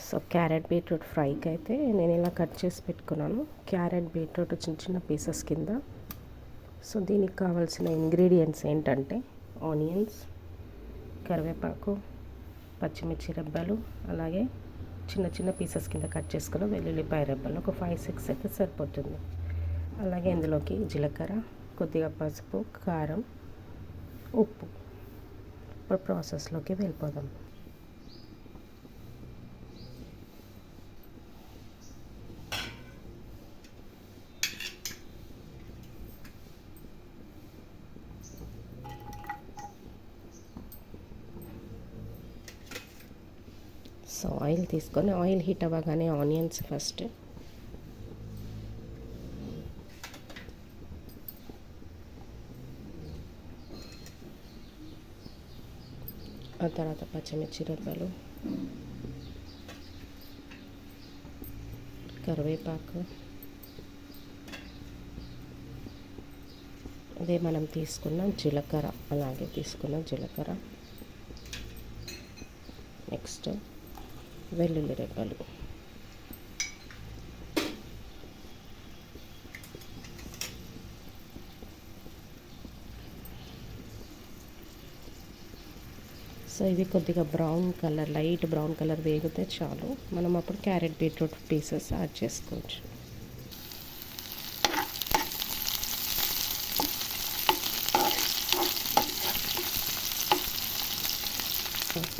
So carrot beetroot ఫ్రైకి అయితే నేను ఇలా కట్ చేసి పెట్టుకున్నాను. క్యారెట్ బీట్రూట్ చిన్న చిన్న పీసెస్ కింద. సో దీనికి కావాల్సిన ఇంగ్రీడియంట్స్ ఏంటంటే ఆనియన్స్, కరివేపాకు, పచ్చిమిర్చి రెబ్బలు, అలాగే చిన్న చిన్న పీసెస్ కింద కట్ చేసుకున్న వెల్లుల్లిపాయ రెబ్బలు ఒక 5-6 అయితే సరిపోతుంది. అలాగే ఇందులోకి జీలకర్ర, కొద్దిగా పసుపు, కారం, ఉప్పు. ఇప్పుడు ప్రాసెస్లోకి వెళ్ళిపోదాం. సో ఆయిల్ తీసుకొని ఆయిల్ హీట్ అవ్వగానే ఆనియన్స్ ఫస్ట్, ఆ తర్వాత పచ్చిమిర్చి రెబ్బలు, కరివేపాకు, అదే మనం తీసుకున్న జీలకర్ర, అలాగే తీసుకున్న జీలకర్ర, నెక్స్ట్ వెల్లుల్లి రెబ్బలు, సో ఇది కొద్దిగా brown colour, light brown colour వేగితే చాలు. మనం అప్పుడు క్యారెట్ బీట్రూట్ పీసెస్ యాడ్ చేసుకోవచ్చు.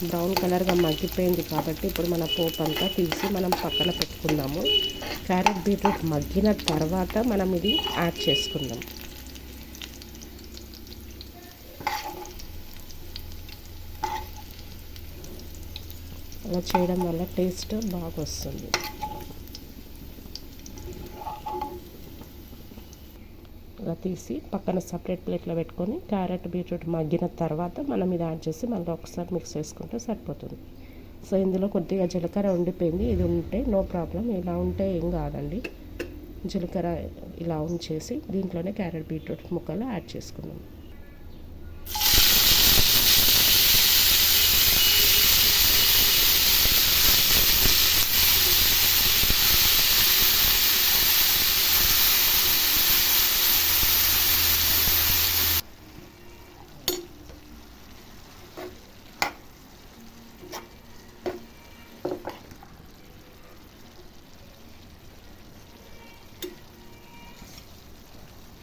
బ్రౌన్ కలర్గా మగ్గిపోయింది కాబట్టి ఇప్పుడు మన పోపు అంతా తీసి మనం పక్కన పెట్టుకుందాము. క్యారెట్ బీట్రూట్ మగ్గిన తర్వాత మనం ఇది యాడ్ చేసుకుందాం. అలా చేయడం వల్ల టేస్ట్ బాగా వస్తుంది. అలా తీసి పక్కన సపరేట్ ప్లేట్లో పెట్టుకొని క్యారెట్ బీట్రూట్ మగ్గిన తర్వాత మనం ఇది యాడ్ చేసి మళ్ళీ ఒకసారి మిక్స్ చేసుకుంటే సరిపోతుంది. సో ఇందులో కొద్దిగా జీలకర్ర ఉండిపోయింది, ఇది ఉంటే నో ప్రాబ్లం, ఇలా ఉంటే ఏం కాదండి. జీలకర్ర ఇలా ఉంచేసి దీంట్లోనే క్యారెట్ బీట్రూట్ ముక్కలు యాడ్ చేసుకుందాం.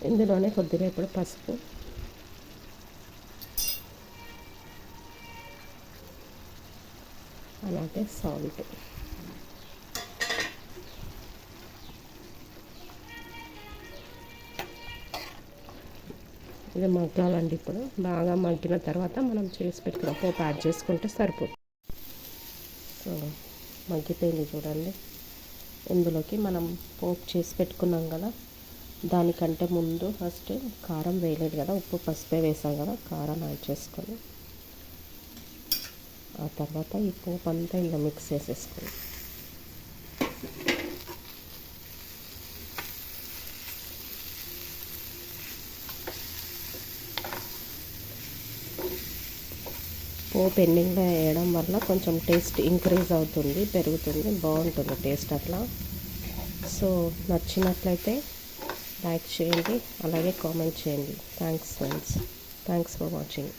ఇందులోనే కొద్దిగా ఇప్పుడు పసుపు, అలాగే సాల్ట్, ఇది మగ్గాలండి. ఇప్పుడు బాగా మగ్గిన తర్వాత మనం చేసి పెట్టుకున్న పోపు యాడ్ చేసుకుంటే సరిపోతుంది. సో మగ్గిపోయింది చూడండి. ఇందులోకి మనం పోపు చేసి పెట్టుకున్నాం కదా, దానికంటే ముందు ఫస్ట్ కారం వేయలేదు కదా, ఉప్పు పసుపే వేసాం కదా, కారం యాడ్ చేసుకొని ఆ తర్వాత ఈ పోపు అంతా ఇలా మిక్స్ చేసేసుకొని పోపు ఎండింగ్లో వేయడం వల్ల కొంచెం టేస్ట్ ఇంక్రీజ్ అవుతుంది, పెరుగుతుంది, బాగుంటుంది టేస్ట్ అట్లా. సో నచ్చినట్లయితే లైక్ చేయండి, అలాగే కామెంట్ చేయండి. Thanks friends, thanks for watching.